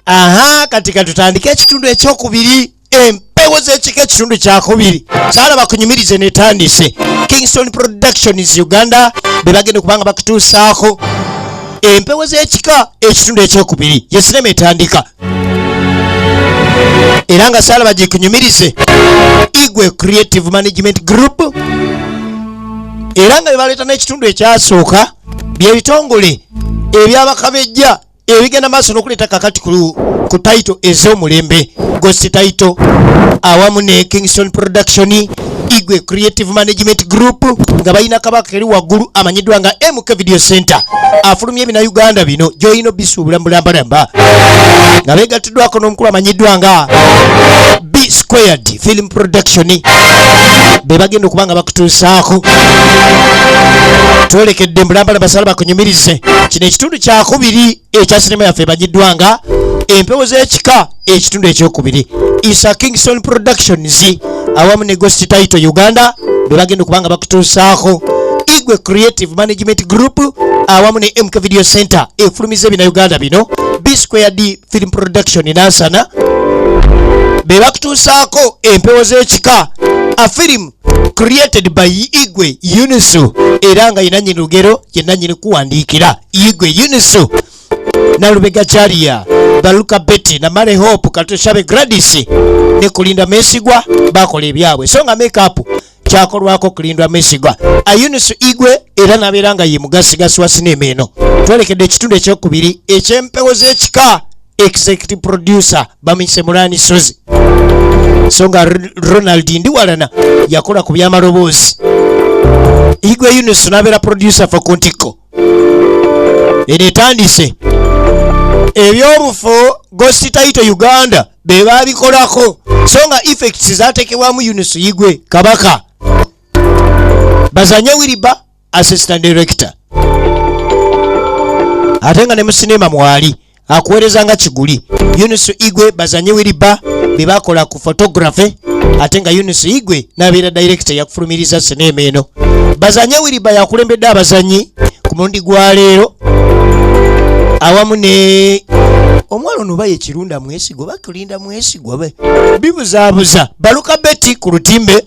Aha, katika tutandike ekitundu ekyokubiri empewo z'ekika ekitundu kyakubiri saala bakunyumirize netandise Kingston Productions Uganda bebagenda kubanga bakutuusaako empewo z'ekika ekitundu ekyokubiri ye sinema etandika era nga saala bagikunyumirize Igwe Creative Management Group era nga bebaleeta n'ekitundu ekyasooka byebitongole ebyabakabejja ebigenda maaso n'okuleeta kakati ku title ez'omulembe Ghost title awamu ne Kingston Production Igwe Creative Management Group nga balina kabaka eri waggulu amanyiddwa nga MK Video Center afulumye ebina Uganda bino Joino Bisu bulambalamba nga beegatiddwako n'omukulu amanyiddwa nga B Squared Film Production be bagenda okubanga bakutuusaako twolekedde mbulambalamba sala bakunyumirize kino ekitundu kyakubiri ekya sinema yaffe emanyiddwa nga empewo z'ekika ekitundu ekyokubiri Isa Kingston Productions awamu ne Ghost title Uganda be bagenda okubanga bakutuusaako Igwe Creative Management Group awamu ne MK Video Center efulumiza ebina Uganda bino B Squared Film Production Nansana be bakutuusaako empewo z'ekika a film created by Igwe Yunusu era nga yina nyini lugero yenna nyini kuwandiikira Igwe Yunusu Nalubega Charia Baluka Betty na Mare Hope Katoshabe Gladys ne Kulinda Mesigwa bakola ebyabwe so nga makeup kyakolwako Kulindwa Mesigwa Yunusu Igwe era nabeera nga ye mugasigasi wa sinema eno twerekedde ekitundu ekyokubiri ekyempewo z'ekika executive producer Bamise Mulani Sozi so nga Ronald Ndiwalana yakola ku byamaloboozi Igwe Yunusu nabeera producer for Kontiko enetandise ebyobufo Ghost title Uganda be babikolako so nga effects zatekebwamu Yunusu Igwe Kabaka Bazanye Wiriba assistant director ate nga ne mu sinema mwali akuweereza nga kiguli Yunusu Igwe Bazanye Wiriba be bakola ku photography ate nga Yunusu Igwe nabeera director yakufulumiriza sinema eno Bazanye Wiriba yakulembedde abazanyi ku mulundi gwa leero awamu ne omwalo no baye kirunda Mwesigwa bakulinda Mwesigwa be bibuzaabuza Baluka Betty ku lutimbe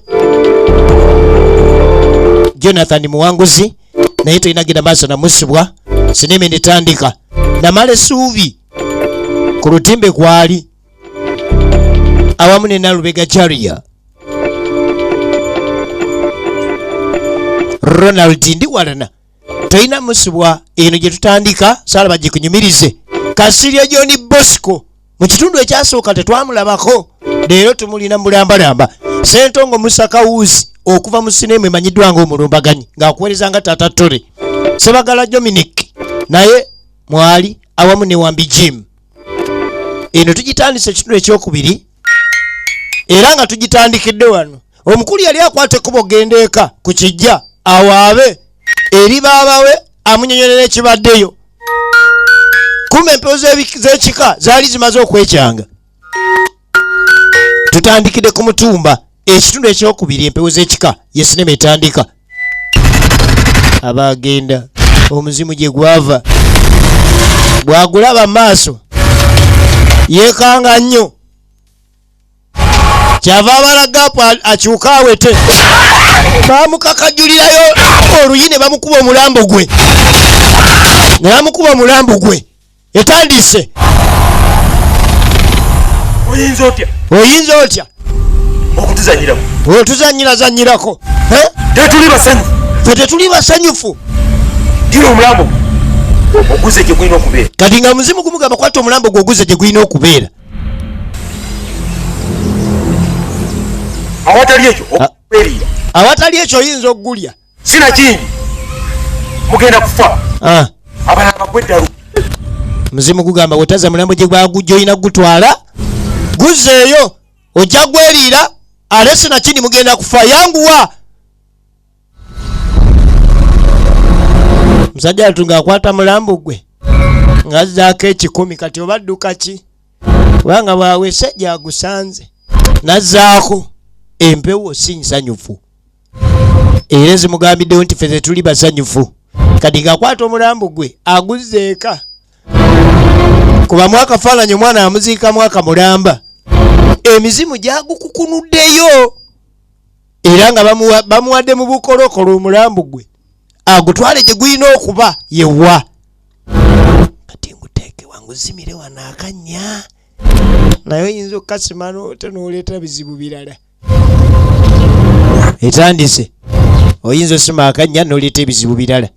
Jonathan Muwanguzi naye toyinagenda maaso na Musibwa sinema netandika Namale Suubi ku lutimbe kwali awamu ne Nalubega Charia Ronald Ndiwalana toyina Musibwa eno gye tutandika saala bagikunyumirize Kasirya John Bosco mu kitundu ekyasooka tetwamulabako leero tumulina mulambalamba Sentongo Musaka Wuzi okuva mu sinema emanyiddwa ng'omulumbaganyi ng'akuweereza nga Tata Tore Sebagala Dominic naye mwali awamu ne Wambi Jim eno tugitandise ekitundu ekyokubiri era nga tugitandikidde wano omukulu yali akwate kubo gendeeka ku kijja awaabe eri baabawe amunyonyolera ekibaddeyo kuma empewo z'ekika zaali zimaze okwekyanga tutandikidde ku mutumba ekitundu ekyokubiri empewo z'ekika ye sinema etandika abagenda omuzimu gye gwava bwagulaba maaso yeekanga nnyo kyava abalagapu akyuka awete bamukakajulirayo oluyi ne bamukuba omulambo gwe ne bamukuba omulambo gwe etandise oyinza otya otuzanyirazanyirako fe tetuli basanyufu kati nga muzimu gumugamba kwata omulambo gwoguze gye gulina okubeera awatali ekyo oyinza okugulya sina kingi mugenda kufa abalala gweddalu muzimu gugamba wetaza mulambo gye gwagujjoyina gutwala guzeeyo ojja gweriira ate sina kindi mugenda kufa yanguwa musajja atunga akwata mulambo gwe ngazzaako 10 kati obadduka ki kubanga bwawese gyagusanze nazzaako empewo si nsanyufu era zimugambiddewo nti ffe tuli basanyufu kati ngaakwata omulambo gwe aguzzeeka kubamu akafaananyi omwana amuziikamu akamulamba emizimu gyagukukunuddeyo era nga bamuwadde mu bukolokolo omulambo gwe agutwale gye gulina okuba yewa kati nguteeke wanguzimire wano akanya naye oyinza okukasima n'oleeta bizibu birala etandise oyinza osima akanya n'oleeta ebizibu birala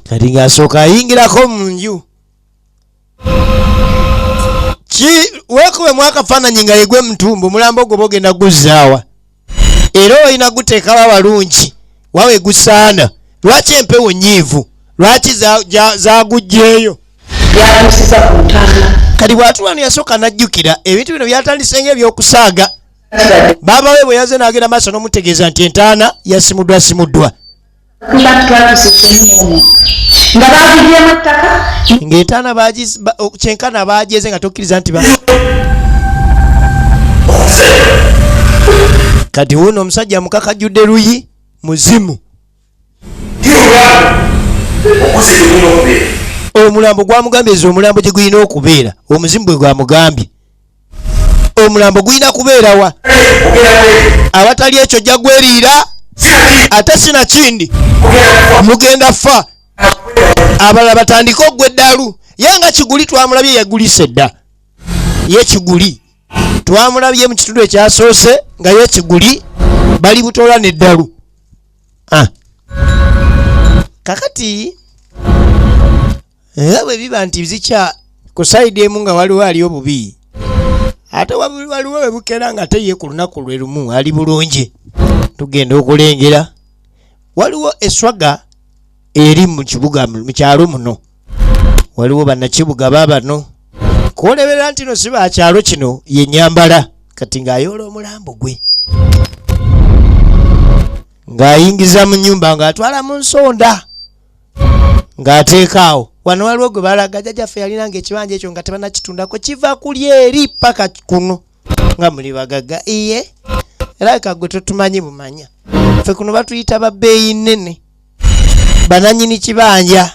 kati ng'asooka ayingirako mu nju weekube mwakafaananyi nga yegwe mutumba omulambo gwe bogenda guzzaawa era olina guteekawo abalungi wawe gusaana lwaki empewo nyiivu lwaki zagugjeeyo kati bwatulwano yasooka najjukira ebintu bino byatandise ng'ebyokusaaga baaba we bwe yaze n'agenda maaso n'omutegeeza nti entaana yasimuddwa ng'entaana kyenkana bagyeze nga tokkiriza nti kati wuno omusajja mukakajjudde luyi muzimu omulambo gwamugambye eza omulambo gye gulina okubeera omuzimu bwe gwamugambye omulambo gulina kubeerawa awatali ekyo jja gweriira ate sinakindi mugenda fa abalala batandika ogwa eddalu ye nga kiguli twamulabye yagulisa edda ye kiguli twamulabye mu kitundu ekyasoose nga ye kiguli bali butoola n'eddalu kakati era bwe biba nti zikya ku sayidi emu nga waliwo ali obubi ate waliwo we bukera nga teye ku lunaku lwe lumu ali bulungi tugenda okulengera waliwo eswaga eri mu kibuga mu kyalo muno waliwo bannakibuga baabano kwolebera nti no si bakyalo kino ye Nyambala kati ng'ayoola omulambo gwe ng'ayingiza mu nnyumba ng'atwala mu nsonda ng'ateekaawo wano waliwo gwe balaga jjajjaffe yalina ng'ekibanja ekyo nga tebanakitundako kiva kuli eri paka kuno nga muli bagaga iye era kagwe totumanyi bumanya ffe kuno batuyita babbeeyi nnene bananyini kibanja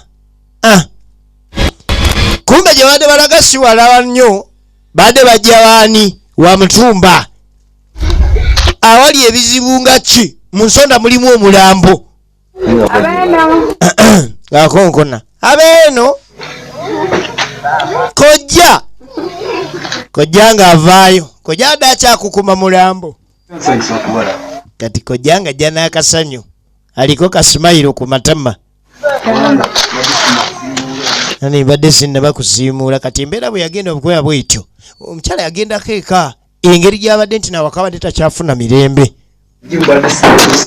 kumbe gye badde balaga si wala nnyo badde bajja waani wa Mutumba awali ebizibu nga ki mu nsonda mulimu omulambo gakonkona abeeno kojja ng'avaayo kojja adde akyakukuma mulambo kati kojja nga ajja n'akasanyu aliko kasimayiro ku matama nani badde sinnaba kusiimuula kati embeera bwe yagenda obukwera bwetyo omukyala yagendako eka engeri gy'abadde nti nawaka badde takyafuna mirembe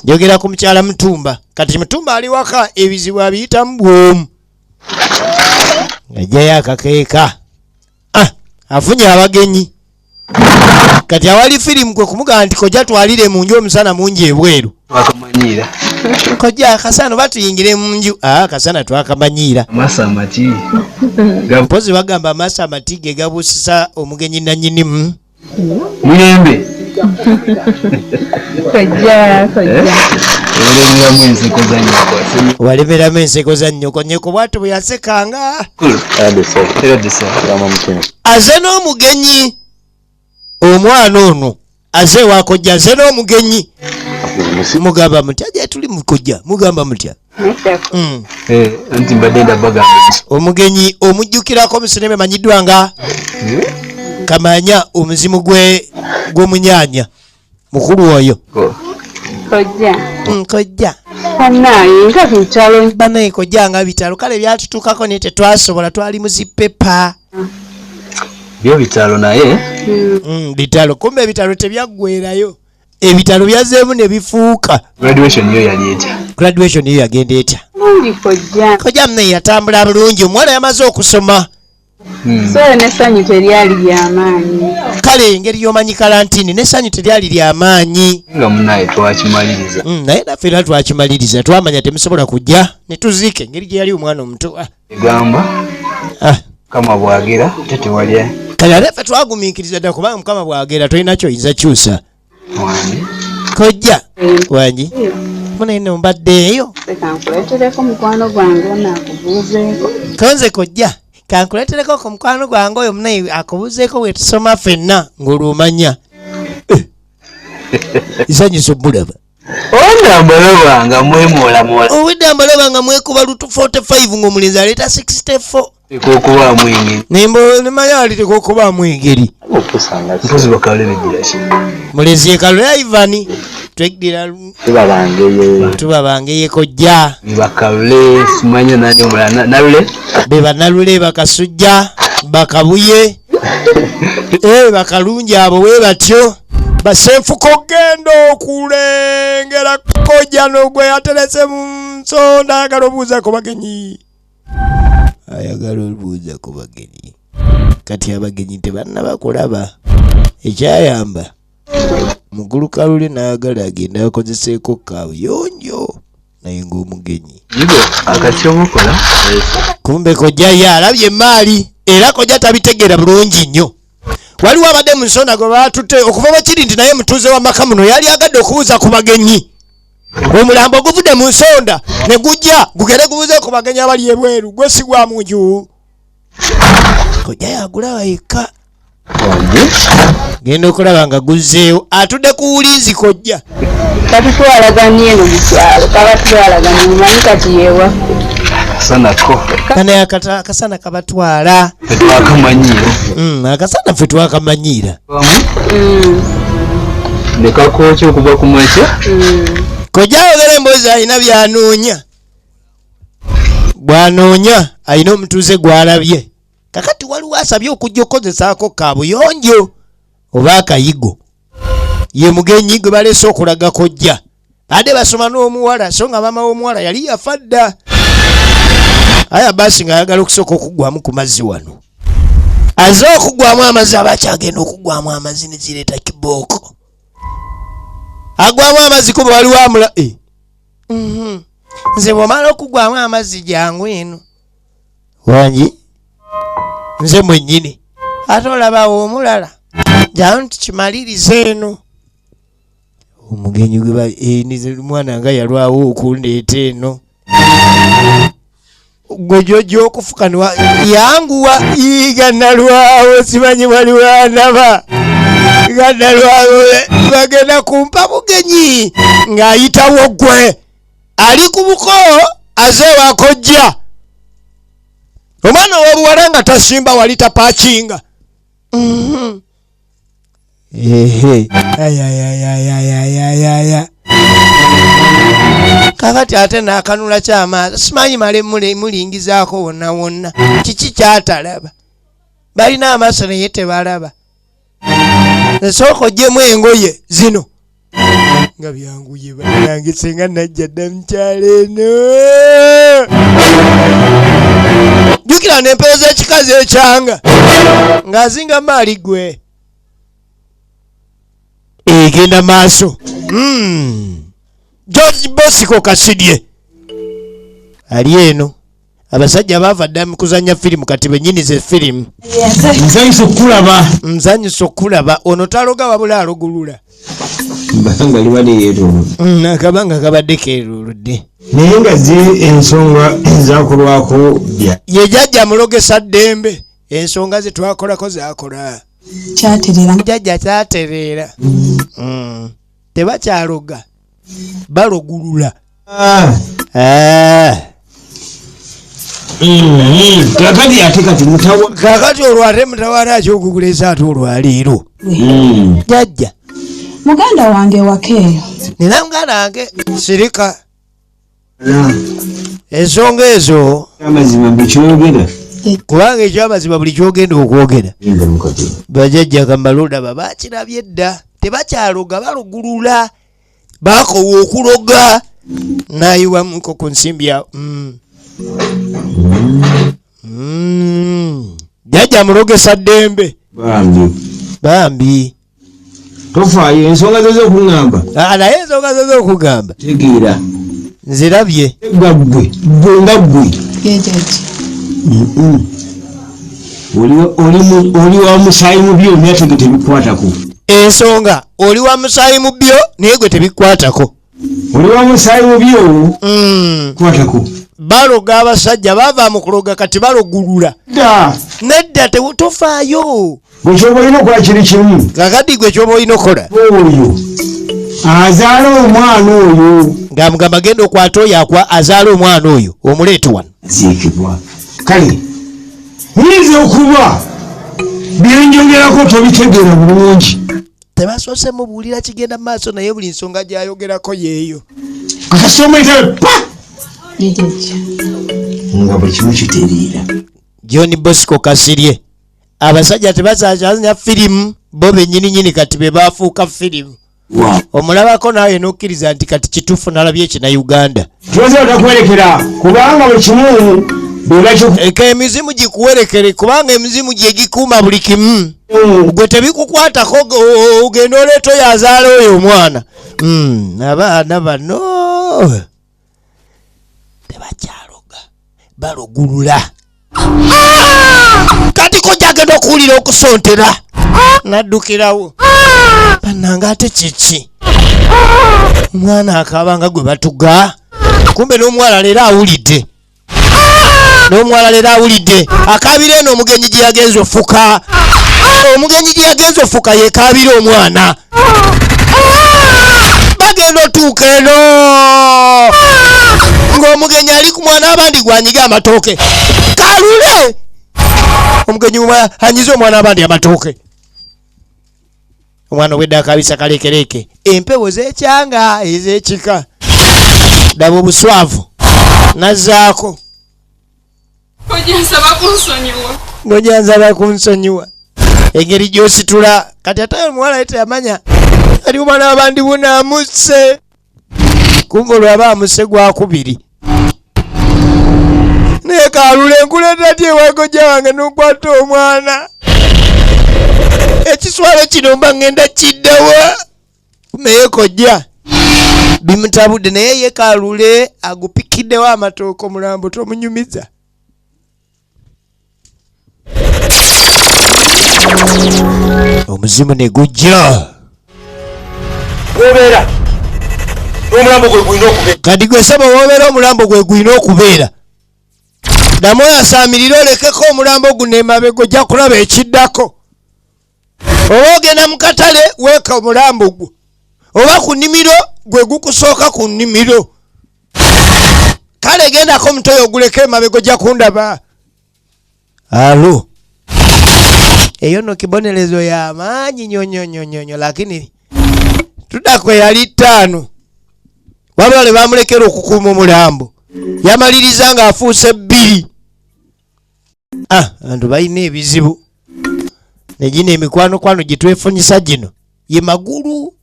njogera ku mukyala Mutumba kati Mutumba ali waka ebizibu abiyitamu bwomu ng'ajjayo akakeeka afunye abagenyi kati awali firimu kwe kumugamba nti kojja twalire mu nju omusana mungi ebweru kojja akasana batuyingire mu nju akasana twakamanyiira mpozi bagamba amaaso amati ge gabuusisa omugenyi nannyinimu mirembe waleberamu enseko za nnyoko nnyoko bwatu bwe yasekanga aze n'omugenyi omwana ono aze wakojja aze n'omugenyi mugamba mutya gye tuli mukojja mugamba mutya omugenyi omujjukirako musineme manyiddwa nga Kamanya omuzimu gw'omunyaanya mukulu oyo kojja banaye kojja nga bitalo kale byatutuukako naye tetwasobola twali muzipepa byo bitalo naye bitalo kumbe ebitalo tebyaggwerayo ebitalo byazeemu ne bifuuka graduation yo yali etya yagenda etya kojja munaye yatambula bulungi omuwala yamaze okusoma so n'essanyu teryali ly'amaanyi kale engeri y'omanyi kalantini n'essanyu teryali ly'amaanyi nga munaye twakimaliriza naye naffe era twakimaliriza twamanya temusobola kujja ne tuziika engeri gye yali omwana omuto egamba Mukama bwagera tetewalya kale ate ffe twagumiikiriza ddala kubanga Mukama bwagera tolina kyoyinza kyusa kojja wangi Munene mbaddeeyo. Kankuleetereko mukwano gwange onaakubuuzeeko. Konze kojja. Kankuleetereko ku mukwano gwange oyo munaye akubuuzeeko bwe tusoma ffenna ng'olumanya. Isanyusa obbulaba. Ondambalaba nga mwemoolamoola. Owedambalaba nga mwekuba lutu 45 ng'omulenzi aleeta 64. Tekokubaamu engeri. Nemanya ali tekokubaamu engeri. Mpozi bakalule bejjira ki? Mulenzi yekalule Ivani. Tweddira tubabangeye kojja. Bakalule simanya nani omulala nalule. Be banalule bakasujja bakabuye. Bakalungi abo bwe batyo. Basenfuko gendo okulengera kojja n'ogwe yaterese mu nsonda ayagala obuuza ku bagenyi. Ayagala obuuza ku bagenyi. Kati abagenyi tebannaba kulaba. Ekyayamba mukulu Kalule n'ayagala agenda akozeseeko kaabuyonjo naye ng'omugenyi. Akati omukola. Kumbe kojja ye alabye emaali era kojja tabitegeera bulungi nnyo. Waliwo abadde mu nsonda gwe baatutte okuva bakiri nti naye mutuuze wa maka muno yali agadde okubuuza ku bagenyi. Omulambo guvudde mu nsonda ne gujja gugende gubuuze ku bagenyi abali ebweru gwe si gwa munju. Kojja yagula yekka. Genda okulaba nga guzzeewo atudde ku wulizi kojja. Kati twalaganye eno mu kyalo kaba twalaganye mumanyi kati yeewa. Akasanako. Kana akasana kabatwala. Twakamanyiira. Akasana ffe twakamanyiira. Ne kakooki okuva ku makya. Kojja ayogera emboozi alina byanoonya. Bw'anoonya alina omutuuze gw'alabye. Kakati waliwo asabye okujja okukozesaako kaabuyonjo oba akayigo. Ye mugenyi gwe baleese okulaga kojja. Badde basoma n'omuwala so nga maama w'omuwala yali yafa dda. Aya basi nga ayagala okusooka okuggwamu ku mazzi wano. Aze okuggwamu amazzi aba akyagenda okuggwamu amazzi ne zireeta kibooko. Agwamu amazzi kuba waliwo amula. Nze bw'omala okuggwamu amazzi jangu eno. Wangi? Nze mwennyini. Ate olabawo omulala. Jangu nti kimalirize eno. Omugenyi gwe nize mwana nga yalwawo okundeeta eno. Gwe jojja okufukanwa yanguwa ganalwawo simanyi waliwo anaba. Ganalwawo bagenda kumpa bugenyi ng'ayitawo gwe. Ali ku buko azeewa kojja. Omwana w'obuwala nga tasimba wali tapaakinga. Kakati ate n'akanula ky'amaaso simanyi male mulingizaako wonna wonna. Kiki kyatalaba? Balina amaaso naye tebalaba. Esooka oggyemu engoye zino. Nga byanguye bannange senga najja dda mukyalo eno. Jjukira n'empewo z'ekikazi ekyanga ng'azinga maali gwe. Egenda maaso. George Bosco Kasidye ali eno. Abasajja baava dda mu kuzannya firimu kati bennyini ze firimu. Nzanyusa okulaba ono taloga wabula alogulula. Mbanga libadde yeeru. Akabanga kabadde keeruludde. Naye nga ensonga ezaakolwako bya. Ye jjajja mulogesa ddembe. Ensonga ze twakolako zaakola. Kyatereera. Jjajja kyatereera. Tebakyaloga. Balogulula. Kakati ate kati mutawa. Kakati olwate mutawala akyokugulesa ate olwaleero. Jjajja. Muganda wange wakeeyo. Nina muganda wange sirika. Ensonga ezo. Amazima bukyogera. Kubanga ekyamazima buli kyogenda okwogera. Bajjajja Kambalunda babakirabye dda. Tebakyaloga balogulula. Bakowa okuloga. Nayiwamuko ku nsimbi ya. Jjajja mulogesa ddembe. Bambi. Tofaayo ensonga zo z'okungamba. Naye ensonga zo z'okugamba. Tegeera. Nzirabye. Gaggwe. Nga ggwe. Oli wa musaayi mu byo naye tebikwatako. Ensonga oli wa musaayi mu byo naye gwe tebikwatako. oli wa musaayi mubi owo kwatako baloga abasajja bava mu kuloga kati balogulula nedda tewutofaayo gwe kyoba olina okola kiri kimu kakati gwe kyoba olina okola oyo azaala omwana oyo ng'amugamba genda okwata oyo azaala omwana oyo omuleete wano ziikibwa kale yinza okuba byenjogerako tobitegeera bulungi tebasoose mubuulira kigenda mu maaso naye buli nsonga gy'ayogerako yeeyo akasomaitaa pa nga buli kimu kitereera John Bosco Kasirye abasajja tebasakyazanya firimu bo bennyininyini kati be baafuuka firimu omulabako naawe n'okkiriza nti kati kituufu nalabye ekina-Uganda tuweza otakwerekera kubanga buli kimu eka emizimu gikuwerekere kubanga emizimu gye gikuuma buli kimu gwe tebikukwatako ogenda oleeta oyo azaala oyo omwana abaana bano tebakyaloga balogulula kati ko gyagenda okuwulira okusontera naddukirawo bannanga ate kiki omwana akaabanga gwe batuga kumbe n'omuwala leero awulidde akaabira eno omugenyi gye yagenza ofuka yeekaabira omwana bagenda otuuka eno ng'omugenyi ali ku mwana abandi gwanyiga amatooke kalule omugenyi anyiza omwana abandi amatooke omwana obwedda akabisa kalekereke empewo z'ekyanga ez'ekika daba obuswavu nazzaako ng'ojansaba kunsonyiwa engeri gy'ositula kati ate omuwala teyamanya ali omwana abandi bunaamuse kumva olwaba amuse gwakubiri naye kalula enkuleeta ty ewagojja wange n'okwata omwana ekiswalo kino mba ngenda kiddawa naye kojja bimutabudde naye ye kalule agupikiddewo amatooka omulambo tomunyumiza omuzimu ne gujja obeera n'omulambo gwe gulina okubeera kati gwe saba wobeera omulambo gwe gulina okubeera ddamu oyasaamirira olekeko omulambo guno emabega ojja kulaba ekiddako oba ogenda mu katale weeka omulambo gwo oba ku nnimiro gwe gukusooka ku nnimiro kale gendako omutoyo oguleka emabega ojja kundaba alo eyo no kibonerezo ya maanyi nyonyonyonyonyo lakini tudako yali 5 wabula ne bamulekera okukuuma omulambo yamaliriza nga afuuse 2 bantu balina ebizibu negino emikwanokwano gitwefunyisa gino ye magulu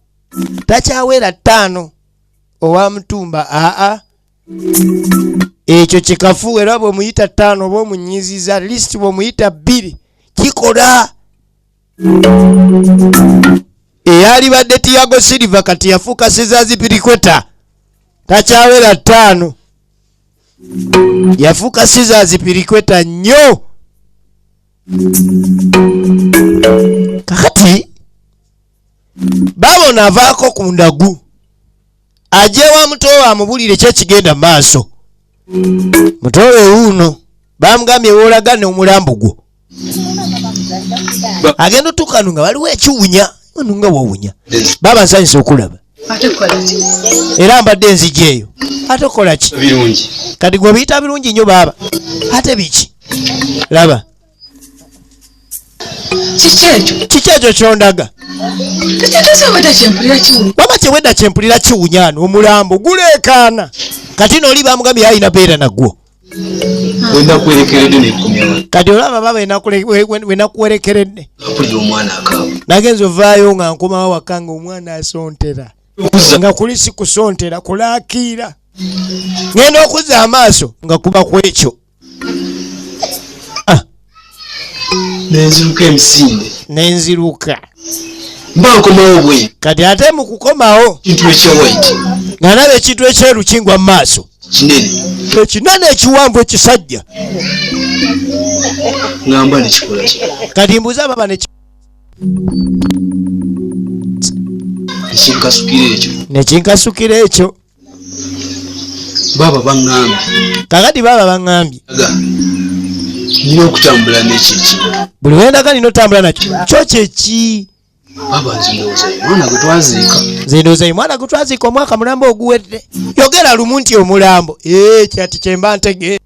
takyawera 5 owa mutumba ekyo kikafu era bwe muyita 5 oba omunyiziza list bwe muyita 2 kikola eyali badde Tiago Silva kati yafuuka Sizazi Pirikweta takyawera 5 yafuuka Sizazi Pirikweta nnyo kakati babona avaako ku ndagu ajewa mutowe amubulire kyekigenda maaso mutowe uno bamugambye woolagane omulambo gwo agenda otuukano nga waliwo ekiwunya nga wawunya baba nsanyisa okulaba era mbadde enzija eyo ate okola ki kati gwe biyita birungi nnyo baaba ate biki laba kiki ekyo kyondaga waba kyewedda kyempulira kiwunyano omulambo guleekaana kati nooli bamugambye ayina beera nagwo kati olaba baba wenakuwerekeredde nagenza ovaayo nga nkomawo waka nga omwana asontera nga kuli si kusontera kulaakiira ngenda okuzza amaaso nga kuba kwekyo nenziruka mbankomawo bwe kati ate mu kukomawo kintu ekyawaiti nga naba ekintu ekyeru kingwa mu maaso kinene ekinene ekiwanvu ekisajja ngamba nekikola ki kati mbuuza baba nekinkasukira ekyo baba bangambye kakati baba bangambye nina okutambula n'ekiki buli wendaga nina otambula nakyo kyo kyeki baba nzindowooza mwana gwe twaziika nzindowooza mwana gwe twaziika omwaka mulambo oguwedde yogera lumu nti omulambo kyati kyemba ntege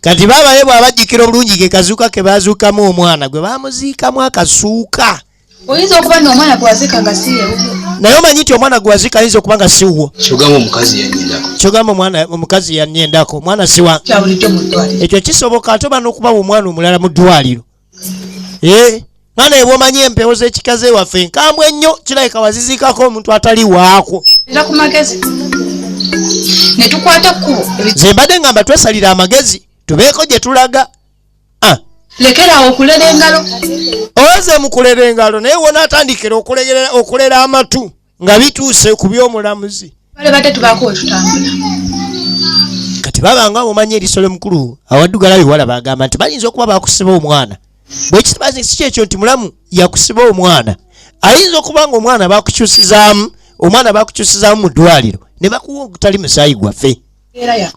kati baba ye bw'abajjukira obulungi ge kazuuka ke baazuukamu omwana gwe baamuziikamu akasuuka oyinza okuba n'omwana gwaziika nga si yewo naye omanyi nti omwana gwaziika ayinza okuba nga siwo kyogamba omukazi yanyendako kyogamba omukazi yanyendako omwana siwa kyabulijjo mu ddwaliro ekyo kisoboka ate oba n'okubawa omwana omulala mu ddwaliro mwana ebwa omanyi empewo z'ekikaze waffe enkambwe ennyo kirabika waziziikako omuntu atali waako era ku magezi ne tukwata kkubo nze mbadde ngamba twesalira amagezi tubeeko gye tulaga lekerawo okulera engalo oze mu kulera engalo naye wona atandikira okulera amatu nga bituuse ku by'omulamuzi bale badde tubaako wetutambula kati babanga omanyi erisolo mukulu awaddugala biwala bagamba nti bayinza okuba bakusiba omwana bwekitabazi si kyekyo nti mulamu yakusiba omwana ayinza okuba nga omwana bakukyusizaamu mu ddwaliro ne bakuwa ogutali musaayi gwaffe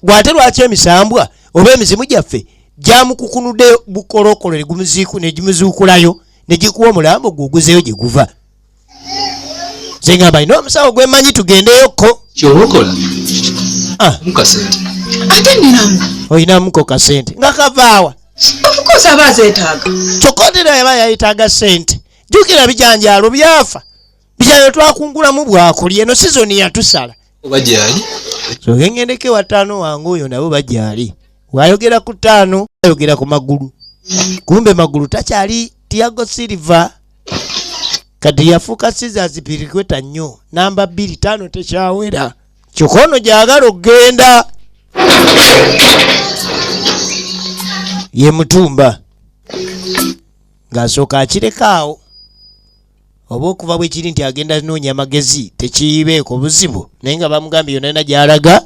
gwate lwaki emisambwa oba emizimu gyaffe gyamukukunudde bukolokolo ne gimuzuukulayo ne gikuwa omulambo gwoguzeyo gye guva nze ngamba ina omusawo gwemanyi tugendeyokko kyobokola mukasente ate ninamu oyinamuko kasente nga kavaawa ofukosa aba azeetaaga kyokotera yaba yayetaaga sente jjukira bijanjaalo byafa bijanjaalo twakungulamu bwakulya eno sizoni yatusala oba gyali so gengendeke wataano wange oyo nabo bagyali wayogera ku ttaano ayogera ku magulu kumbe magulu takyali Tiago Silva kati yafuuka Scissors Piliqueta nnyo namba 2 5 tekyawera kikono gyagala okgenda ye mutumba ng'asooka akirekaawo oba okuva bwe kiri nti agenda noonya amagezi tekiyibeeko buzibu naye nga bamugambye yonalina gy'alaga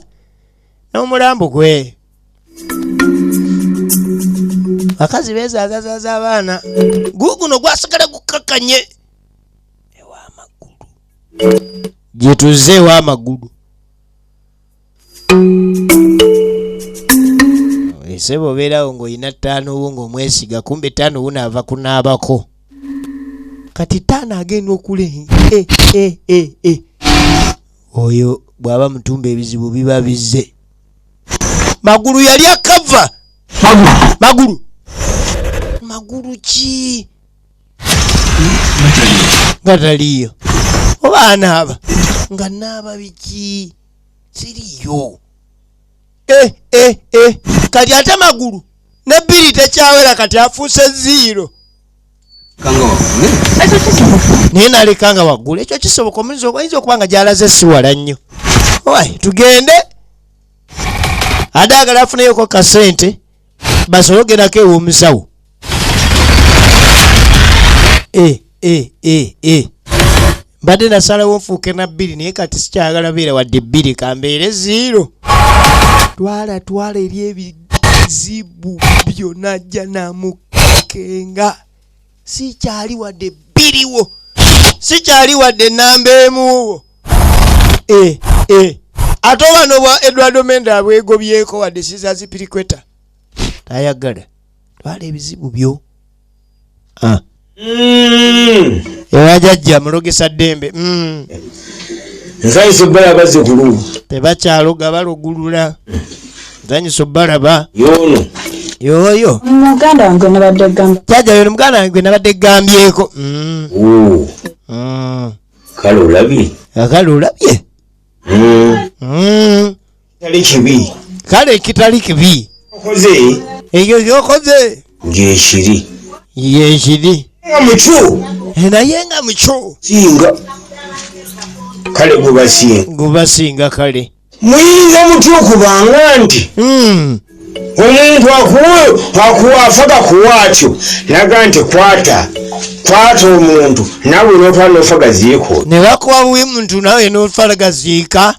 n'omulambo gwe bakazi beezaazazaaza abaana guguno gwasigala gukkakanye ew'amagulu gye tuzze ew'amagulu esebo obeerawo ng'olina ttaano wo ng'omwesiga kumbe ttaano wo naava kunaabako kati ttaano agenda okule oyo bw'aba mutumba ebizibu biba bizze magulu yali akava magulu ki nga taliyo oba anaaba nga naaba biki siriyo kati ate magulu ne 2 tekyawera kati afuuse 0 naye nalekanga waggulu ekyo kisoboka omulizi oyinza okuba nga gyalaze siwala nnyo tugende adaagala afuneyoko kasente basologerako ew'omusawo mbadde nasalawo nfuuke na 2 naye kati sikyagala beera wadde 2 kambeere 0 twala eri ebizibu byonna ajja namukenga sikyali wadde 2 wo sikyali wadde namba emuwo ate obano bwa Edward Menda bwegobyeko wadde Scissors Piliqueta tayagala twala ebizibu byo ewajajja mulogesa ddembe nzanyisa obbalaba zigulu tebakyaloga balugulula nzanyisa obbalaba yono muganda wange nabadde gamba jajja yono muganda wange nabadde gambyeko kale olabye kitali kibi kale kitali kibi okoze ekyo kyokoze ng'ekiri yekiri nga mukyo naye nga mukyo singa kale gubasinga kale muyinza mutya okubanga nti omuntu afaga kuwaakyo naga nti kwata omuntu nawe notwala nofa gaziiko ne bakuwa buwi muntu nawe notwala gaziika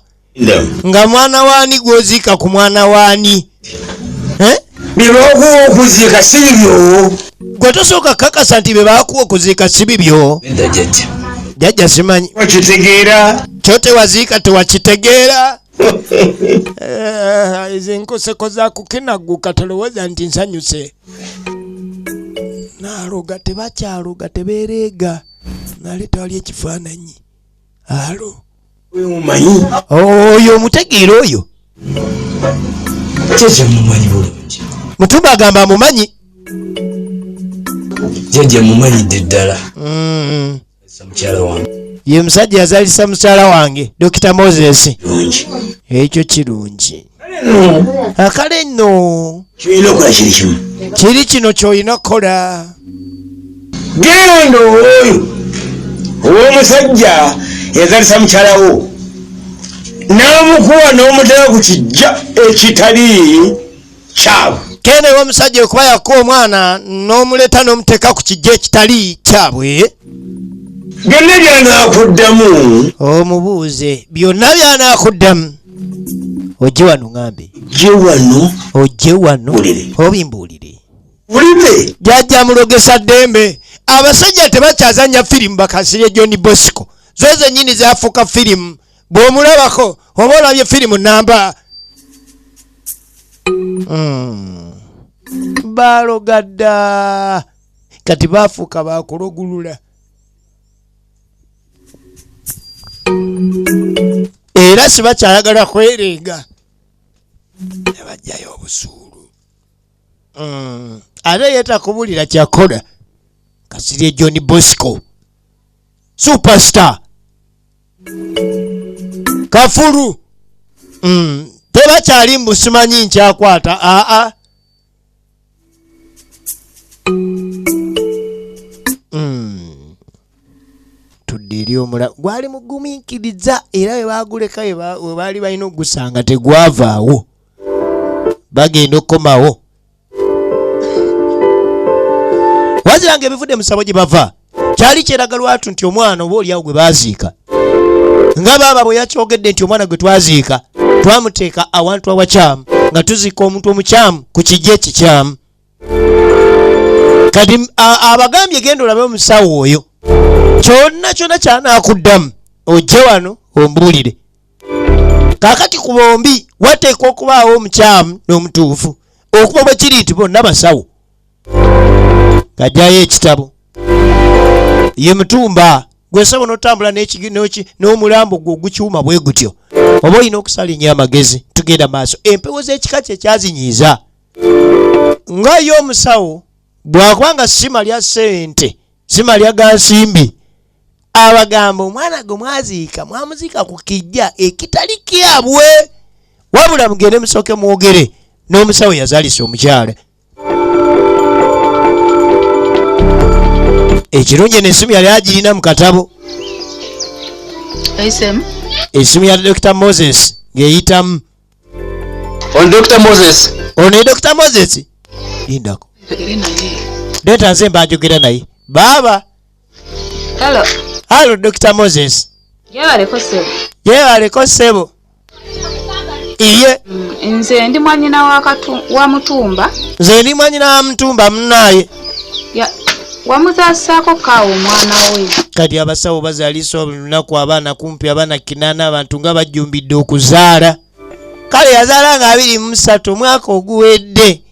nga mwana waani gwoziika ku mwana waani Bye okuziika si bibyo. Gwe tosooka kakasa nti bye baakuwa okuziika si bibyo. Jjajja simanyi. Wakitegeera. Kyotewaziika tewakitegeera. Ezo enkoseko za kukenaguka tolowooza nti nsanyuse. Naaloga tebakyaloga tebeereega. Naleeta wali ekifaananyi. Alo. Omumanyi. Oyo omutegeera oyo. Jjajja mumanyi bulungi. Mutumba agamba amumanyi. Jjajja mumanyidde ddala. Mukyala wange. Ye musajja yazaalisa mukyala wange Dr. Moses. Ekyo kirungi. Akale nno. Kirina okukola kiri kimu. Kiri kino ky'olina kukola. Genda oyo ow'omusajja yazaalisa mukyala wo n'amukuwa n'omutera ku kijja ekitali kyabwe. Kene w'omusajja okuba yakuwa omwana n'omuleeta n'omuteeka ku kijja ekitali kyabwe. Byonna by'anaakuddamu. Omubuuze byonna by'anaakuddamu. Ojje wano ŋŋambe. Ojje wano obimbuulire. Bulire. Jjajja mulogesa ddembe. Abasajja tebakyazanya firimu bakasirye John Bosco. Zo zennyini zaafuuka firimu. Bw'omulabako oba olabye firimu namba. Baalogadda. Kati baafuuka baakulogulula. Era sibakyayagala kwerenga. Nebajjayo obusuulu. Ate yetakubulira kyakola. Kasirye John Bosco. Superstar. Kafuru. Tebakyali mbusimanyi nkyakwata. Tudde eri omula gwali mugumiikiriza era we baaguleka we baali balina ogusanga tegwavaawo. Bagenda okukomawo. Wazira ng'ebivudde mu ssabo gye bava. Kyali kyeraga lwatu nti omwana oba oliawo gwe baaziika. Nga baaba bwe yakyogedde nti omwana gwe twaziika twamuteeka awantu awakyamu nga tuziika omuntu omukyamu ku kijja ekikyamu. Kati abagambye genda olabe omusawo oyo. Kyonna kyanaakuddamu. Ojje wano ombuulire. Kaakati ku bombi wateekwa okubaawo omukyamu n'omutuufu. Okuba bwe kiri nti bonna basawo. Kajjayo ekitabo. Ye Mutumba gwe sabo n'otambula n'omulambo gwo gukyuma bwe gutyo. Oba olina okusala ennyo amagezi tugenda maaso. Empewo z'ekika kye kyazinyiiza. Nga ye omusawo bw'akubanga sima lya ssente sima lya gansimbi. Abagamba omwana gwe mwaziika mwamuziika ku kijja ekitali kyabwe. Wabula mugende musooke mwogere n'omusawo yazaalisa omukyala. Ekirungi n'essimu yali agirina mu katabo. Essimu ya Dr. Moses ng'eyitamu. On Dr. Moses. Ono ye Dr. Moses? Lindako. Deta nze mbanjogera naye. Baba. Hello Dr. Moses. Yeewaleko ssebo. Iye. Nze ndi mwanyina wa Mutumba. Nze ndi mwanyina wa Mutumba munaaye. Wamuzaasako kaawo omwana we. Kati abasawo bazaalisa olunaku abaana kumpi abaana 8 abantu nga bajjumbidde okuzaala. Kale yazaala nga 23 omwaka oguwedde.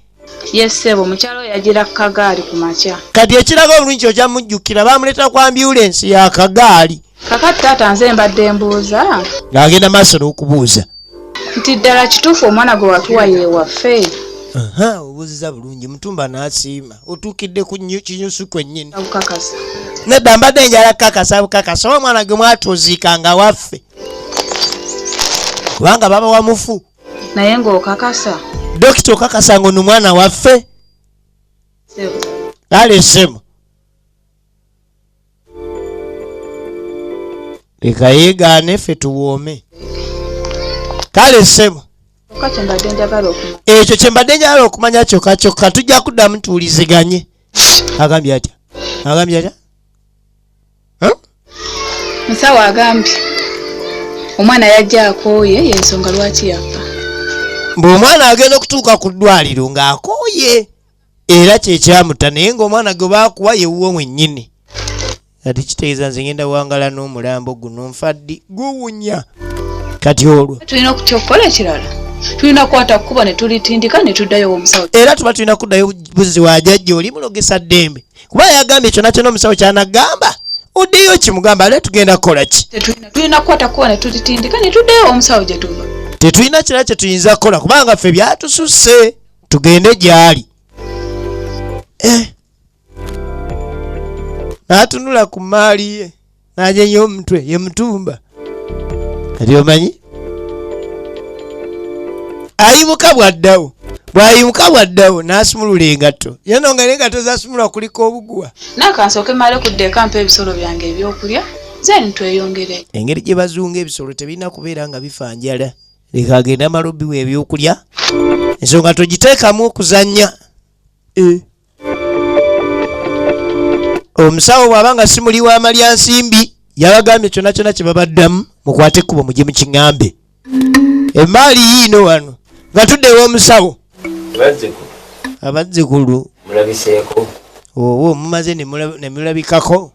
Yessebo mukyalo yagira kagaali ku makya. Kati ekiraga obulungi okyamujjukira bamuleeta ku ambulensi ya kagaali. Kakati taata nze mbadde mbuuza. Ng'agenda maaso n'okubuuza. Nti ddala kituufu omwana gwe watuwa ye waffe. Obuuziza bulungi Mutumba n'asiima. Otuukidde ku kinyusu kwennyini. Bukakasa. Nedda mbadde njala kukakasa bukakasa omwana gwe mwatuziikanga waffe. Kubanga baba wamufu. Naye ng'okakasa. Dokita okakasa ng'ono mwana waffe. Kale ssebo. Leka yeegaane ffe tuwoome. Kale ssebo. Ekyo kye mbadde njagala okumanya kyokka tujja kuddamu tuwuliziganye. Agambye atya? Musawo agambye omwana yajja akooye y'ensonga lwaki yafa. bw'omwana agenda okutuuka ku ddwaliro ng'akooye era kyekyamutta naye ng'omwana gwe baakuwa yewuwo mwennyini kati kitegeeza nze ngenda wangala n'omulambo guno nfaddi guwunya kati olwo tulina okutya okukola ekirala tulina kukwata kkuba ne tulitindika ne tuddayo omusawo era tuba tulina kuddayo buzi wa jjajja oli mulogesa ddembe kuba yagambye kyonna kyonna omusawo kyanagamba oddeyo kimugamba ale tugenda kukola ki tulina kukwata kkuba ne tulitindika ne tuddayo omusawo gye tuva tetulina kirala kye tuyinza kukola kubanga ffe byatususse tugende gy'ali n'atunula ku maali ye n'ajenyo omutwe ye mutumba kati omanyi ayimuka bw'addawo n'asumulula engatto yeno nga n'engatto zasumulwa kuliko obuguwa n'akansooke male kuddeeka mpa ebisolo byange ebyokulya zeni tweyongere engeri gye bazunga ebisolo tebirina kubeera nga bifa njala leka agenda malobi we ebyokulya ensonga togiteekamu okuzannya omusawo bw'abanga si muli wa malyansimbi yabagambye kyonna kyonna kye babaddamu mukwate ekkubo mujye mu kiŋŋambe emaali yiino wano nga tuddewo omusawo abazzekulu mulabiseeko owo mumaze ne mulabikako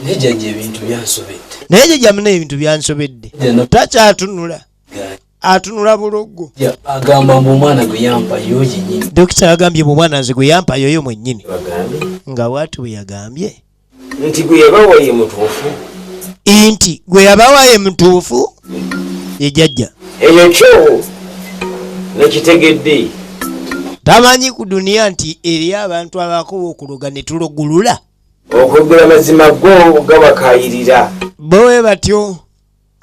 naye jjajja ebintu byansobedde naye jjajja muna ebintu byansobedde takyatunula atunula bulogo agamba mbu omwana gwe yampayo yenyini dokita yagambye bw'omwana nze gwe yampayoyo mwennyini nga bwati bwe yagambye nti gwe yabawa ye mutuufu nti gwe yabawa ye mutuufu ye jjajja eyo kyo nekitegedde tamanyi ku duniya nti eriyo abantu abakoba okuloga ne tulogulula okwogera mazima go gabakayirira bowe batyo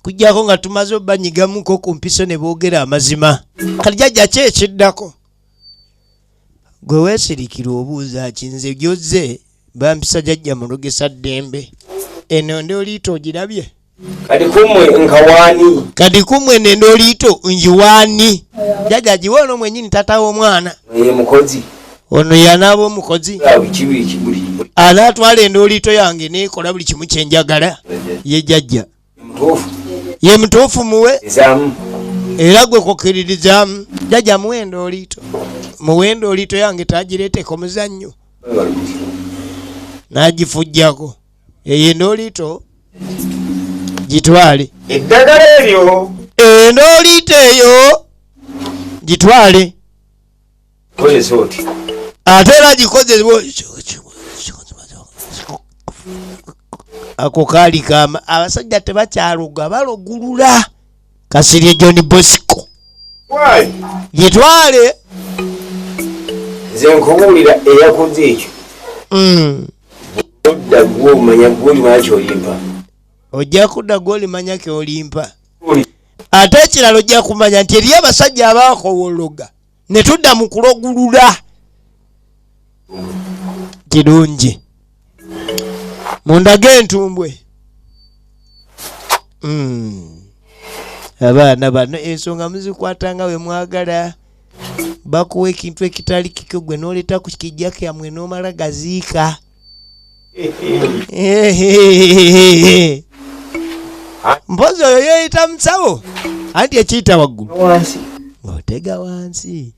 kujjako nga tumaze obanyigamuko ku mpiso ne boogera amazima kati jjajja ki ekiddako gwe weesirikira obuuza kinze gyozze bampisa jjajja mulogesa ddembe eno ndooliito ogirabye kati kumwe nendooliito njiwaani jjajja giwe ono mwennyini tata w'omwana ono yanaaba omukozi anaatwala endooliito yange neekola buli kimu kyenjagala ye jjajja ye mutuufu muwe era gwe kokiririzaamu jjajja muwe endooliito yange tagireeteko muzannyo n'agifujjako eyo endooliito gitwale eddagala eryo endooliito eyo gitwale kozesa oti ate era gikozesebwa ako kaali kama abasajja tebakyaluga balogulula kasirye John Bosco gitwale nze nkubuulira eyakoze ekyo odda gwomanya gwolimanya kyolimpa ojja kudda gwolimanya kyolimpa ate ekirala ojja kumanya nti eriyo abasajja abaakowologa ne tudda mu kulogulula kirungi mundage entumbwe abaana bano ensonga muzikwatanga we mwagala bakuwa ekintu ekitali kikyo gwe n'oleeta ku kijja kyammwe n'omala gaziika mpozi oyo yeeyita musawo anti ekiyita waggulu ng'otega wansi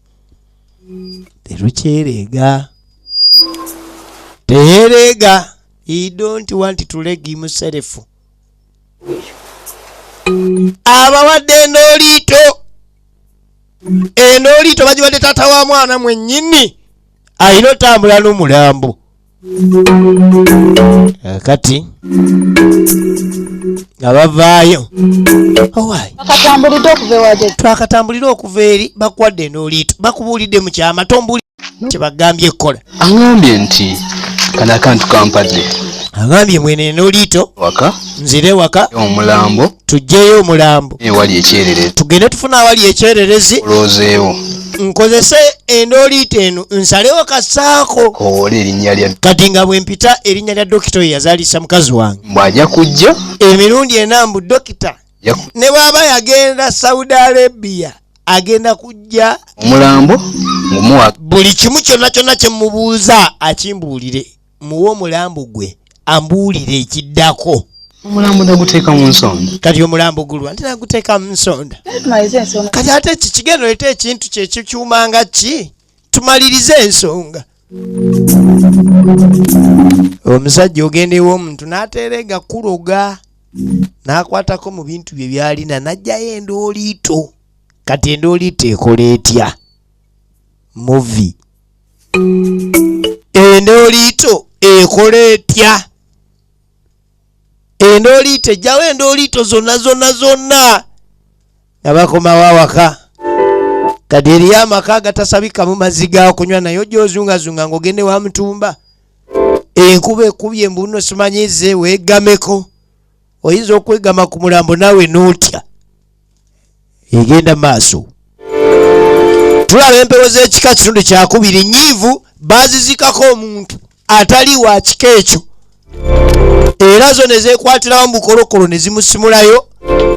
terukyereega teyereega he don't want to leg himself abawadde endooliito bagiwadde taata wa mwana mwennyini ayina otambula n'omulambo kati abavaayo twakatambulira okuva eri bakuwadde endooliito bakubuulidde mu kyama tombuli kyebagambye ekkola aŋambye nti kano akantu kampadde agambye mwene endooliito waka nzire waka omulambo tujjeyo omulambo ewali ekyererezi tugende tufuna awali ekyererezi oloozeewo nkozese endooliito eno nsalewo kasaako kowola erinnya lya kati nga bwe mpita erinnya lya dokita oyo yazaalisa mukazi wange bw'ajja kujja emirundi enambu dokita ne bw'aba yagenda Saudi Arabia agenda kujja omulambo ngumuwa buli kimu kyonna kyonna kye mubuuza akimbuulire muwe omulambo gwe ambuulire ekiddako Omulambo naguteeka mu nsonda. Kati omulambo gulwa nti naguteeka mu nsonda. Tumalize ensonga. Kati ate kigendo lete ekintu kye kikyumanga ki? Tumalirize ensonga. Omusajja ogenda ew'omuntu n'ateerega kuloga n'akwatako mu bintu bye byalina n'ajjayo endooliito. Kati endooliito ekola etya? Movie. Endooliito ekola etya? Endooliito ejjawo endooliito zonna abakomawo awaka. Kati eriyo amaka agatasabikamu mazzi g'okunywa naye ojyozungazunga ng'ogende wa Mutumba. Enkuba ekubye embuno simanyize weegameko. Oyinza okwegama ku mulambo naawe n'otya. Egenda maaso. Tulaba empewo z'ekika kitundu kyakubiri nyiivu baazizikako omuntu atali wa kika ekyo. Era zo ne zeekwatirawo mu bukolokolo ne zimusimulayo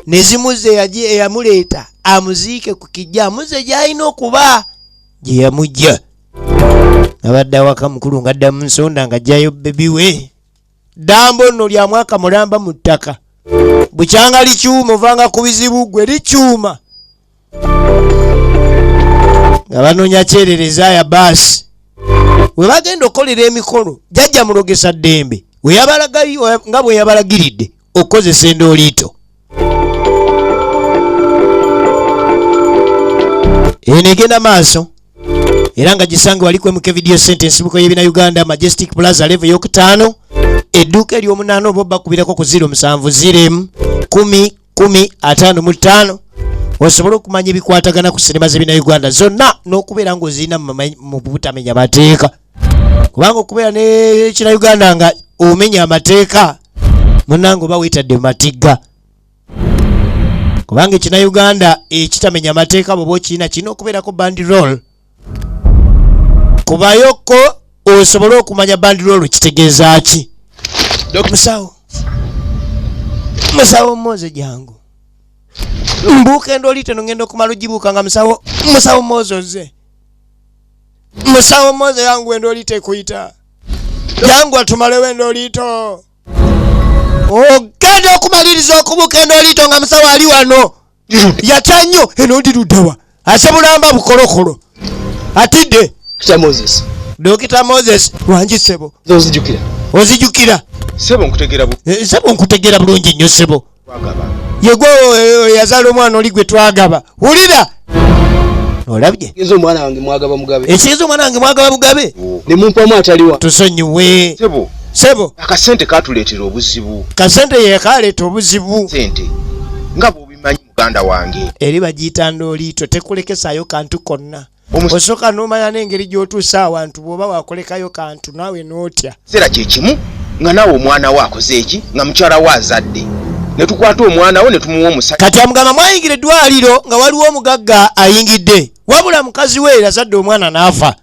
ne zimuze eyamuleeta amuziike ku kijja amuze gy'alina okuba gye yamujja. Abadde awaka mukulu ng'adda mu nsonda ng'ajjayo bebi we. Dambo nno lya mwaka mulamba mu ttaka. Bukyanga likyuma ovanga ku bizibu gwe likyuma. Nga banoonya kyerereza ya baasi. We bagenda okukolera emikolo jjajja mulogesa ddembe. Nga bwe yabalagiridde okukozesa endooliito. Egenda maaso era nga gisange wali kwemuka video center ensibuko y'ebina Uganda Majestic Plaza level y'okutaano edduuka ery'omunaana oba bakubirako ku 07101055 osobola okumanya ebikwatagana ku sinema z'ebina Uganda zonna n'okubeera ng'ozirina mu butamenya mateeka. Kubanga okubeera ne kina Uganda nga omenya amateeka munange oba weetadde mu matigga. Kubanga ekina Uganda ekitamenya amateeka bw'oba okirina kirina okubeerako bandiroll. Kubayoko osobole okumanya bandiroll kitegeeza ki. Musawo Moze jangu. Mbuuka endooliito ngenda okumala ogibuuka nga musawo Moze oze. Musawo Moze yangu endooliito ekuyita. Jangu atumalewo endooliito. Ogenda okumaliriza okubuuka endooliito nga musawo ali wano. Yatya nnyo enoodi luddawa. Asebulamba bukolokolo. Atidde. Dokita Moses wangi sebo. Ozijukira. Sebo nkutegeera bulungi nnyo sebo. Yegwe yazaala omwana oli gwe twagaba. Wulira. Olabye? Ekigezo omwana wange mwagaba mugabe. Ekigezo omwana wange mwagaba mugabe. Ne mumpamu ataliwa. Tusonyiwe. Sebo. Akasente katuleetera obuzibu. Kasente ye kaleeta obuzibu. Sente. Nga bw'obimanyi muganda wange. Eri bagiyita ndooliito tekulekesaayo kantu konna. Osooka n'omanya n'engeri gy'otuusa awantu bw'oba wakolekayo kantu naawe n'otya. Kiseera kye kimu nga naawe omwana we akoze eki nga mukyala we azadde. Ne tukwata omwana we ne tumuwa omusajja. Kati amugamba mwayingira eddwaliro nga waliwo omugagga ayingidde. Wabula mukazi we yazadde omwana n'afa.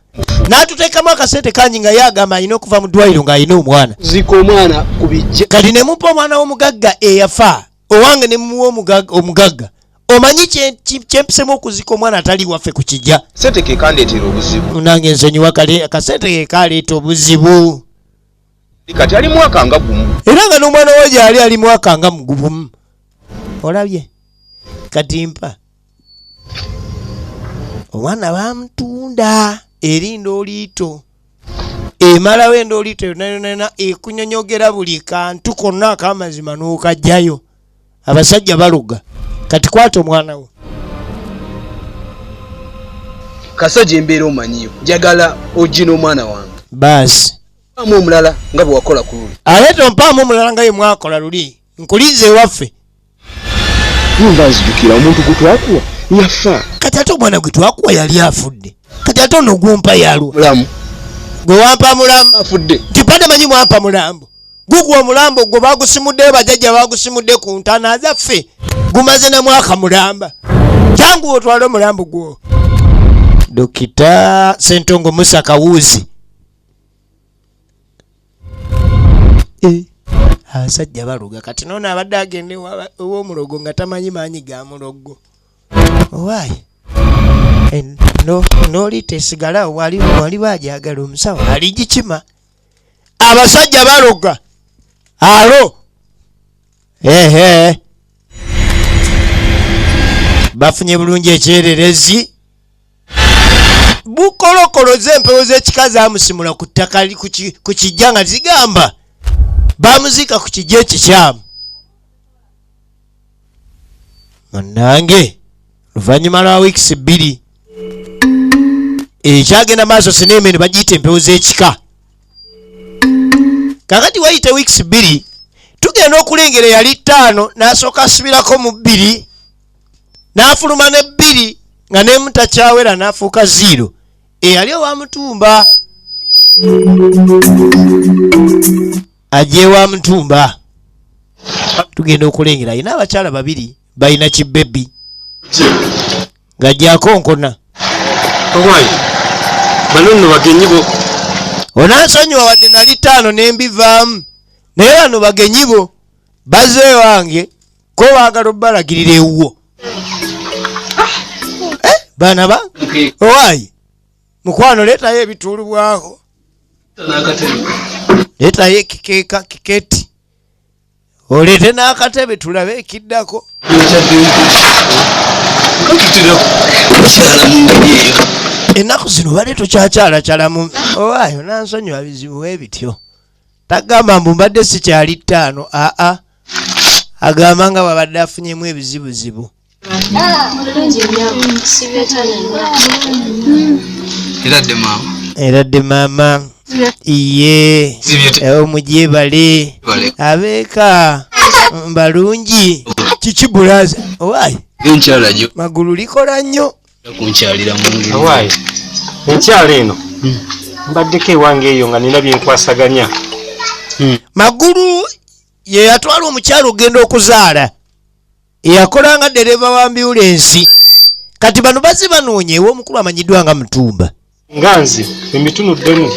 N'atuteekamu akasente kangi nga yagamba alina okuva mu ddwaliro ng'alina omwana. Zika omwana ku bijja. Kati ne mupa omwana w'omugagga eyafa. Owange ne muwa omugagga. Omanyi kyempisemu okuzika omwana atali waffe ku kijja. Sente ke kandeetera obuzibu. Nange nsonyiwa kale akasente ke kaleeta obuzibu. Kati ali mwaka nga gumu. Era nga n'omwana we gyali ali mwaka nga mugumu. Olabye? Kati mpa. Omwana bamutunda eri ndooliito. Emalawo endooliito yonna ekunyonyogera buli kantu konna ak'amazima n'okajjayo. Abasajja baluga. Kati kwata omwana wo. Kasajja embeera omanyiyo. Njagala ogina omwana wange. Baasi. Mpaamu omulala nga bwe wakola ku luli. Aleeta mpaamu omulala nga ye mwakola luli. Nkulinze ewaffe. Nga nzijukira omuntu gwe twakuwa yafa. Kati ate omwana gwe twakuwa yali afudde. Kati ate ono gwompa yalwa. Mulamu. Gwe wampa mulambo. Afudde. Tipande manyi mwampa mulambo. Gugwa omulambo gwe bagusimudde bajjajja bagusimudde ku ntaana zaffe. Gumaze na mwaka mulamba. Jangu otwale omulambo gwo. Dokita Sentongo Musa Kawuzi. Abasajja baluga kati nono abadde agende ow'omulogo nga tamanyi maanyi ga mulogo. Owaayi. N'oliita esigala wali baajagala omusawo aligikima. Abasajja baluga. Alo. bafunye bulungi ekyererezi bukolokoloze empewo z'ekika zaamusimula ku ttaka ku kijja nga zigamba baamuziika ku kijja ekikyamu. Munnange oluvannyuma lwa wiikisi 2 ekyagenda maaso sinema ne bagiyita empewo z'ekika. Kakati wayita wiikisi 2 tugenda okulengera yali 5 n'asooka asibirako mu 2 n'afuluma ne 2 nga n'emu takyawera n'afuuka 0 eyali owa Mutumba ajja ewa Mutumba. Tugenda okulengera ayina abakyala 2 balina kibbebi ng'ajja akonkona. Bano bagenyi bo onansonyiwa wadde nali 5 n'embivaamu naye bano bagenyi bo bazze wange ko baagala obbalagirira ewuwo. Baana ba owaayi mukwano leetayo ebituulubwako, leetayo ekikeeka kiketi oleete n'akatebe tulabe ekiddako. Ennaku zino bale tokyakyalakyalamu owaayi onansonyiwa bizibu bwe bityo. Tagamba mbu mbadde sikyali 5 agamba nga babadde afunyemu ebizibuzibu. Eradde maama iye omugyebale abeeka balungi kiki bulaza owaayi magulu likola nnyo. Awaayi enkyalo eno mbaddeko ewange eyo nga nina byenkwasaganya. Magulu ye yatwala omukyalo ogenda okuzaala eyakolanga dereva wa ambulensi. Kati bano bazze banoonya ew'omukulu amanyiddwa nga Mutumba. Nga nze emitunuddemu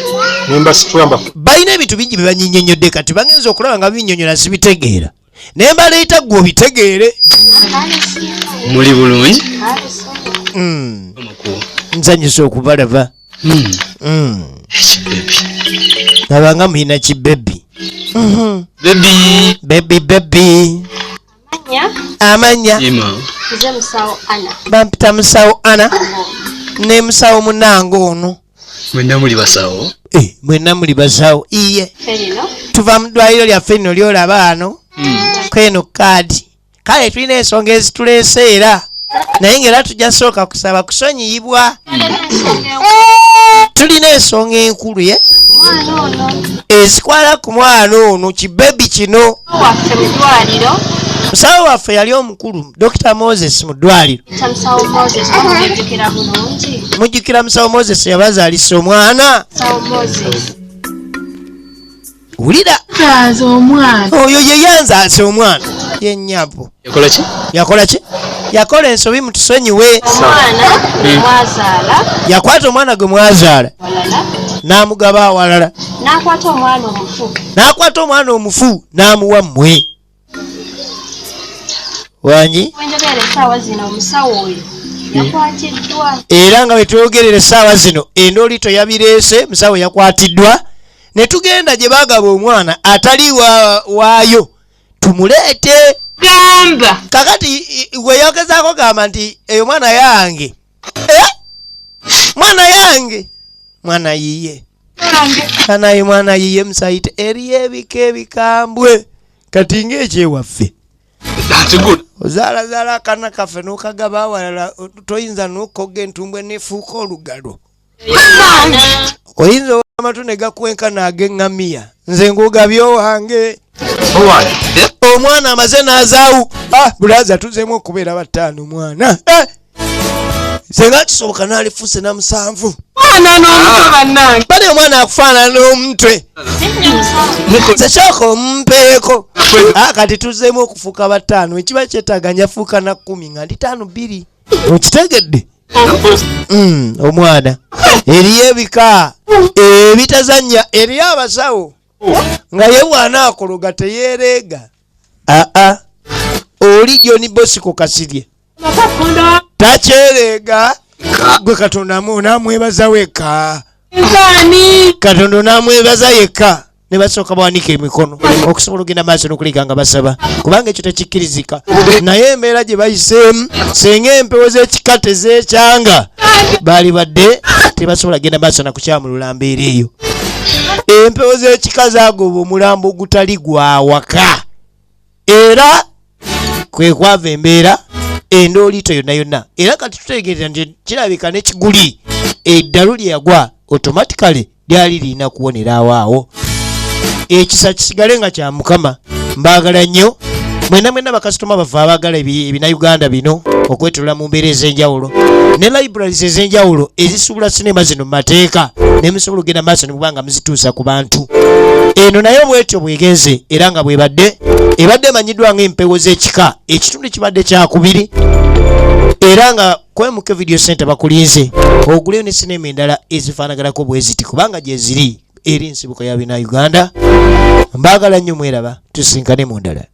nemba situlamba. Balina ebintu bingi bye banyinnyonnyodde kati bagenza okulaba nga binnyonnyola sibitegeera naye mbaleeta ggwe obitegeere. Muli bulungi? Nsanyusa okubalaba. Nabanga mulina kibbebi. Bebi. Amanya bampita musawo Ana ne musawo munange ono. Mwenna muli basawo? Mwenna muli basawo iye. Tuva mu ddwaliro lyaffe lino lyolaba ano kweno kaadi. Kale tulina ensonga ezituleese era naye ng'era tujja sooka kusaba kusonyiyibwa. Tulina ensonga enkulu ye ezikwala ku mwana ono kibebi kino. Musawo waffe yali omukulu Dr. Moses mu ddwaliro. Mujjukira musawo Moses yabazaalisa omwana. Wulira oyo ye yanzaase omwana yennyabo. Yakola ki? Yakola ensobi mutusonyiwe. Yakwata omwana gwe mwazaala n'amugaba awalala. N'akwata omwana omufu n'amuwa mmwe. Wangi era nga wetwogerera essaawa zino endoolito yabireese musawo yakwatiddwa ne tugenda gye baagaba omwana atali waayo tumuleete. Kakati gwe yogezaako gamba nti eyo mwana yange mwana yiye kanaye mwana yiye musayite eriyo ebika ebikambwe kati ng'ekyewaffe ozaalazaala akana kaffe n'okagaba awalala toyinza n'okogga entumbwe nefuuka olugalo. Oyinza amatu ne gakwenkana ag'eŋŋamiya nze ng'ogabye owange. Omwana amaze n'azaawu bulaza tuzeemu okubeera 5 mwana senga kisoboka n'alifuuse na 7 bali omwana akufaanana n'omutwe sekyoka omumpeeko kati tuzeemu okufuuka 5 ekiba kyetaganya fuuka na 10 nga ndi 5-2 okitegedde. Omwana eriyo ebika ebitazannya eriyo abasawo nga ye bwana akologa teyeereega. Oli John Bosco Kasirye takyereega gwe Katonda namwebaza weka. Katonda namwebaza yekka ne basooka bawanika emikono okusobola okugenda maaso n'okuliga nga basaba kubanga ekyo tekikkirizika naye embeera gye bayiseemu senga empewo z'ekika tezeekyanga baali badde tebasobola genda maaso nakukyamulula mbeera eyo empewo z'ekika zaagoba omulambo ogutali gwa waka era kwe kwava embeera endooliito yonna yonna era kati tutegeerera nti kirabika n'ekiguli eddalu lye yagwa automatically lyali lirina kuwonera awaawo ekisa kisigale nga kya mukama mbaagala nnyo mwena bakasitoma baffe abaagala ebinauganda bino okwetolola mu mbeera ez'enjawulo ne libraries ez'enjawulo ezisuubula sinema zino mu mateeka ne musobola okugenda maaso ne mubanga muzituusa ku bantu eno naye bwetyo bwegenze era nga bwebadde ebadde emanyiddwa ng'empewo z'ekika ekitundu kibadde kyakubiri era nga kwemuke video center bakulinze oguleyo ne sinema endala ezifaanaganako bwe ziti kubanga gye ziri eri nsibuko ya bina Uganda mbaagala nnyo mweraba tusinkane mu ndala